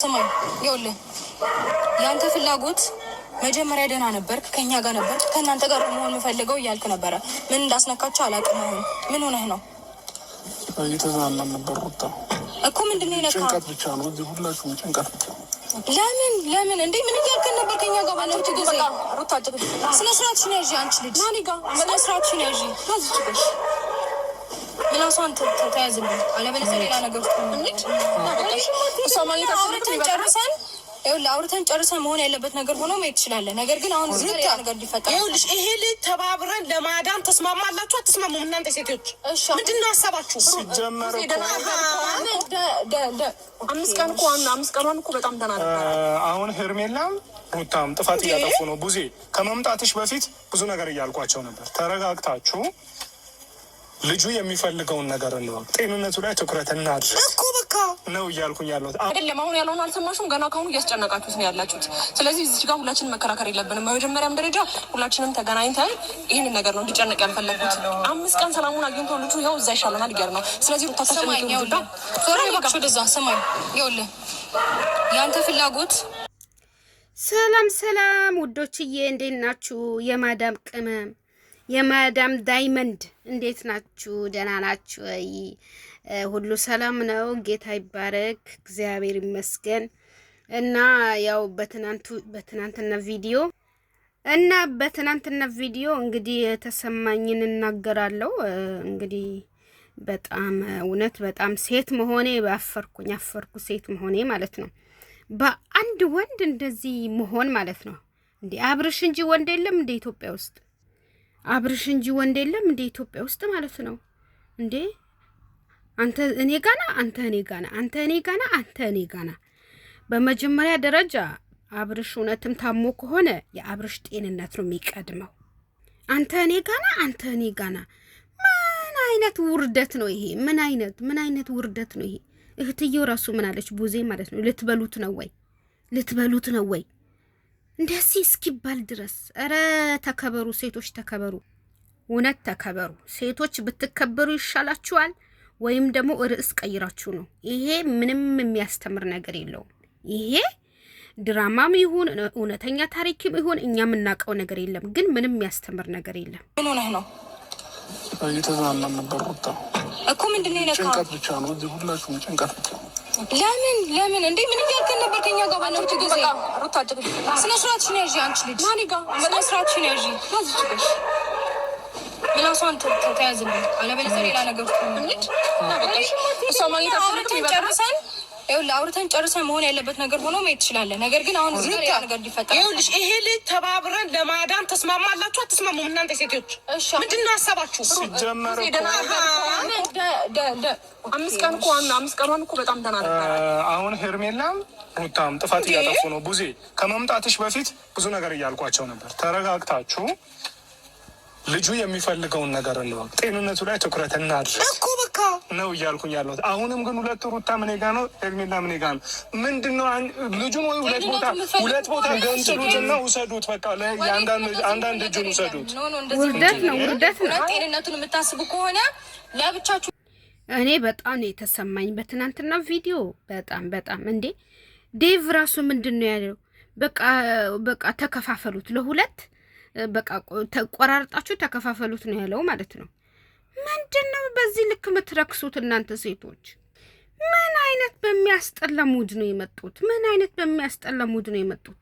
ሰማይ ይኸውልህ ያንተ ፍላጎት መጀመሪያ ደህና ነበር፣ ከኛ ጋር ነበር፣ ከናንተ ጋር መሆን የምፈልገው እያልክ ነበረ። ምን እንዳስነካቸው አላውቅም። አሁን ምን ሆነህ ነው? እየተዝናናን ነበር ሩታ እኮ ምንድን ነው የነካ? ጭንቀት ብቻ ነው እዚህ ሁላችሁም ጭንቀት ብቻ። ለምን እንዴ ምን እያልከን ነበር? ከኛ ጋር ባለችው ጊዜ ሩታ ስነ ስርዓትሽን ያዢ። አንቺ ልጅ ማን ጋር ስነ ስርዓትሽን ያዢ። ታዝጭሽ ምላሷን ተያዝልኝ፣ አለበለዚያ ሌላ ነገር ውስጥ እንሂድ። አውርተን ጨርሰን መሆን ያለበት ነገር ሆኖ መሄድ ትችላለህ። ነገር ግን አሁን እዚህ ጋር ነገር ሊፈጠር ይኸውልሽ፣ ይሄ ልጅ ተባብረን ለማዳን ተስማማላችሁ አትስማሙም? እናንተ ሴቶች ምንድን ነው ሀሳባችሁ? ሲጀመር አምስት ቀኗን እኮ በጣም ደህና ነበር። አሁን ሄርሜላም ሩታም ጥፋት እያጠፉ ነው። ቡዜ ከመምጣትሽ በፊት ብዙ ነገር እያልኳቸው ነበር። ተረጋግታችሁ ልጁ የሚፈልገውን ነገር እንወቅ፣ ጤንነቱ ላይ ትኩረት እናድርስ እኮ በቃ ነው እያልኩኝ ያለሁት። አይደለም አሁን ያለውን አልሰማሽም? ገና ካሁኑ እያስጨነቃችሁት ነው ያላችሁት። ስለዚህ እዚህ ጋር ሁላችንም መከራከር የለብንም። በመጀመሪያም ደረጃ ሁላችንም ተገናኝተን ይህንን ነገር ነው እንዲጨነቅ ያልፈለጉት። 5 ቀን ሰላሙን አግኝቶ ልጁ ያው እዛ ይሻለናል እያለ ነው። ስለዚህ ሩታ ተሰማኝ ይወዳ ዞር ይባክሽ ወደዛ ሰማኝ። ይኸውልህ ያንተ ፍላጎት። ሰላም ውዶችዬ፣ እንዴት ናችሁ? የማዳም ቅመም የማዳም ዳይመንድ እንዴት ናችሁ? ደህና ናችሁ? ሁሉ ሰላም ነው? ጌታ ይባረክ፣ እግዚአብሔር ይመስገን። እና ያው በትናንትና ቪዲዮ እንግዲህ የተሰማኝን እናገራለሁ። እንግዲህ በጣም እውነት በጣም ሴት መሆኔ አፈርኩ ሴት መሆኔ ማለት ነው። በአንድ ወንድ እንደዚህ መሆን ማለት ነው። እንዴ አብርሽ እንጂ ወንድ የለም እንደ ኢትዮጵያ ውስጥ አብርሽ እንጂ ወንድ የለም እንደ ኢትዮጵያ ውስጥ ማለት ነው። እንዴ አንተ እኔ ጋና አንተ እኔ ጋና አንተ እኔ ጋና አንተ እኔ ጋና። በመጀመሪያ ደረጃ አብርሽ እውነትም ታሞ ከሆነ የአብርሽ ጤንነት ነው የሚቀድመው። አንተ እኔ ጋና አንተ እኔ ጋና። ምን አይነት ውርደት ነው ይሄ? ምን አይነት ውርደት ነው ይሄ? እህትየው ራሱ ምን አለች? ቡዜ ማለት ነው። ልትበሉት ነው ወይ እንደዚህ እስኪባል ድረስ? ኧረ ተከበሩ ሴቶች፣ ተከበሩ፣ እውነት ተከበሩ ሴቶች። ብትከበሩ ይሻላችኋል። ወይም ደግሞ ርዕስ ቀይራችሁ ነው። ይሄ ምንም የሚያስተምር ነገር የለውም። ይሄ ድራማም ይሁን እውነተኛ ታሪክም ይሁን እኛ የምናውቀው ነገር የለም። ግን ምንም የሚያስተምር ነገር የለም። ምን ሆነህ ነው? እየተዝናናን ነበር ሩታ እኮ ምንድን ነው የነካ? ጭንቀት ብቻ ነው እዚህ ሁላችሁም ጭንቀት ብቻ። ለምን እንዴ ምን እያልከን ነበር? ከኛ ጋር ባለችው ጊዜ ሩታ ስነ ስርዓትሽን ያዢ። አንቺ ልጅ ማን ጋር ስነ ስርዓትሽን ያዢ። ታዝጭሽ ምላሷን ተያዝልኝ፣ አለበለዚያ ሌላ ነገር ውስጥ እንሂድ። አውርተን ጨርሰን መሆን ያለበት ነገር ሆኖ መሄድ ትችላለህ። ነገር ግን አሁን እዚህ ጋር ነገር ሊፈጠር ይኸውልሽ፣ ይሄ ልጅ ተባብረን ለማዳን ተስማማላችሁ አትስማሙም? እናንተ ሴቶች ምንድን ነው ሀሳባችሁ? ሲጀመር 5 ቀኗን እኮ በጣም ደህና ነበር። አሁን ሄርሜላም ሩታም ጥፋት እያጠፉ ነው። ቡዜ ከመምጣትሽ በፊት ብዙ ነገር እያልኳቸው ነበር። ተረጋግታችሁ ልጁ የሚፈልገውን ነገር እንወቅ፣ ጤንነቱ ላይ ትኩረት እናድርስ እኮ በቃ ነው እያልኩኝ ያለሁት። አሁንም ግን ሁለቱ ሩታ ምን ጋ ነው ሄርሜላ ምን ጋ ነው? ምንድነው ልጁን ወይ ሁለት ቦታ ገንጥሉትና ውሰዱት። በቃ አንዳንድ እጁን ውሰዱት። ውርደት ነው። ጤንነቱን የምታስቡ ከሆነ ለብቻችሁ። እኔ በጣም ነው የተሰማኝ በትናንትና ቪዲዮ። በጣም እንዴ ዴቭ ራሱ ምንድን ነው ያለው? በቃ ተከፋፈሉት ለሁለት፣ በቃ ተቆራርጣችሁ ተከፋፈሉት ነው ያለው ማለት ነው። ምንድነው በዚህ ልክ የምትረክሱት እናንተ ሴቶች? ምን አይነት በሚያስጠላ ሙድ ነው የመጡት?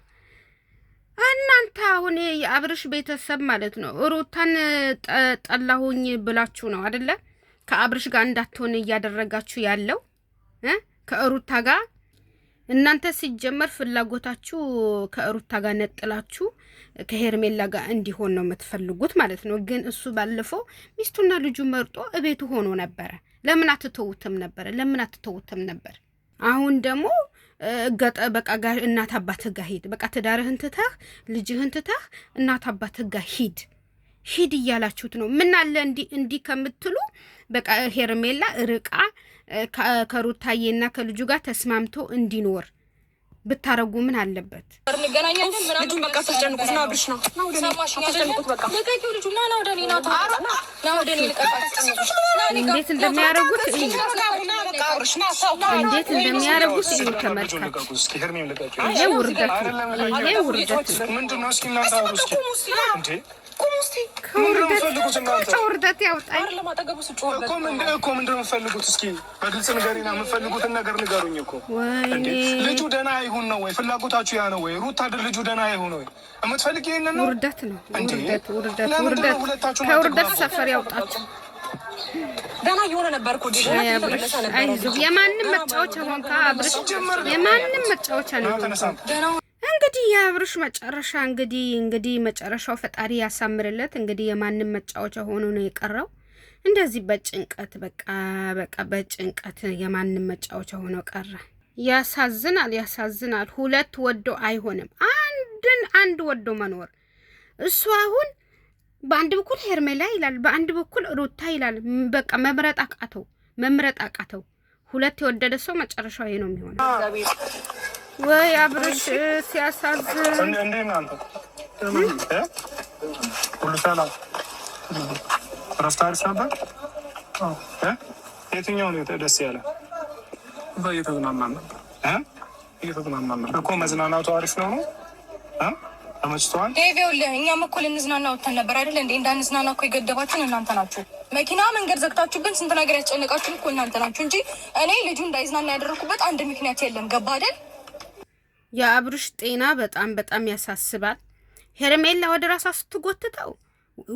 እናንተ አሁን የአብርሽ ቤተሰብ ማለት ነው ሩታን ጠላሁኝ ብላችሁ ነው አይደለ? ከአብርሽ ጋር እንዳትሆን እያደረጋችሁ ያለው ከሩታ ጋር። እናንተ ሲጀመር ፍላጎታችሁ ከሩታ ጋር ነጥላችሁ ከሄርሜላ ጋር እንዲሆን ነው የምትፈልጉት ማለት ነው። ግን እሱ ባለፈው ሚስቱና ልጁ መርጦ እቤቱ ሆኖ ነበረ። ለምን አትተውትም ነበር? አሁን ደግሞ በቃ እናት አባትህ ጋር ሂድ፣ በቃ ትዳርህን ትተህ ልጅህን ትተህ እናት አባትህ ጋር ሂድ እያላችሁት ነው። ምን አለ እንዲህ ከምትሉ በቃ ሄርሜላ ርቃ ከሩታዬና ከልጁ ጋር ተስማምቶ እንዲኖር ብታረጉ ምን አለበት? እንገናኛለን። ልጁን በቃ ተጨንቁት ነው አብርሽ ነው ተጨንቁት በቃ ለቀቂው ልጁ ና ወደ እኔ ና ወደ እኔ ልቀቃት። እንዴት እንደሚያረጉት እንዴት እንደሚያረጉት ተመልከቱ። ይሄ ውርደት ይሄ ውርደት ምንድነው? እስኪ እናንተ አውሩስኪ እንዴ ከውርደት ያውጣኝ እኮ ምንድነው የምትፈልጉት? እስኪ በግልጽ ንገሪና የምትፈልጉትን ነገር ንገሩኝ እኮ። ልጁ ደህና ይሁን ነው ወይ ፍላጎታችሁ? ያ ነው ወይ ሩታ ልጁ ደህና ይሁን ወይ የምትፈልጊ? ይሄንን ነው። ውርደት ነው ውርደት። ከውርደት ሰፈር ያውጣችሁ። ደህና እየሆነ ነበር እኮ አይዞህ። የማንም መጫወቻ ሆንካ አብርሽ፣ የማንም መጫወቻ ነው። እንግዲህ የአብርሽ መጨረሻ እንግዲህ መጨረሻው ፈጣሪ ያሳምርለት። እንግዲህ የማንም መጫወቻ ሆኖ ነው የቀረው። እንደዚህ በጭንቀት በቃ በጭንቀት የማንም መጫወቻ ሆኖ ቀረ። ያሳዝናል። ሁለት ወዶ አይሆንም፣ አንድ ወዶ መኖር። እሱ አሁን በአንድ በኩል ሄርሜላ ይላል፣ በአንድ በኩል ሩታ ይላል። በቃ መምረጥ አቃተው። ሁለት የወደደ ሰው መጨረሻው ይሄ ነው የሚሆነው። ወይ አብርሽ ሲያሳዝን። እንዴት ናንተ? ሁሉ ሰላም? እረፍት አሪፍ ነበር? የትኛው ነው ደስ ያለ? እየተዝናናን ነበር እኮ። መዝናናቱ አሪፍ ነው። ተመችቶሃል? ይኸውልህ እኛም እኮ ልንዝናና ወጥተን ነበር አይደል እንዴ? እንዳንዝናና እኮ የገደባችሁን እናንተ ናችሁ። መኪና መንገድ ዘግታችሁብን ስንት ነገር ያስጨነቃችሁን እኮ እናንተ ናችሁ እንጂ እኔ ልጁ እንዳይዝናና ያደረኩበት አንድ ምክንያት የለም። ገባ አይደል? የአብርሽ ጤና በጣም ያሳስባል። ሄርሜላ ወደ ራሷ ስትጎትተው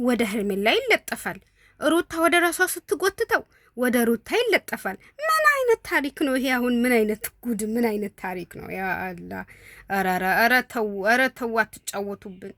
ወደ ሄርሜላ ይለጠፋል። ሩታ ወደ ራሷ ስትጎትተው ወደ ሩታ ይለጠፋል። ምን አይነት ታሪክ ነው ይሄ? አሁን ምን አይነት ጉድ፣ ምን አይነት ታሪክ ነው? ያ አላህ! ኧረ ተው አትጫወቱብን።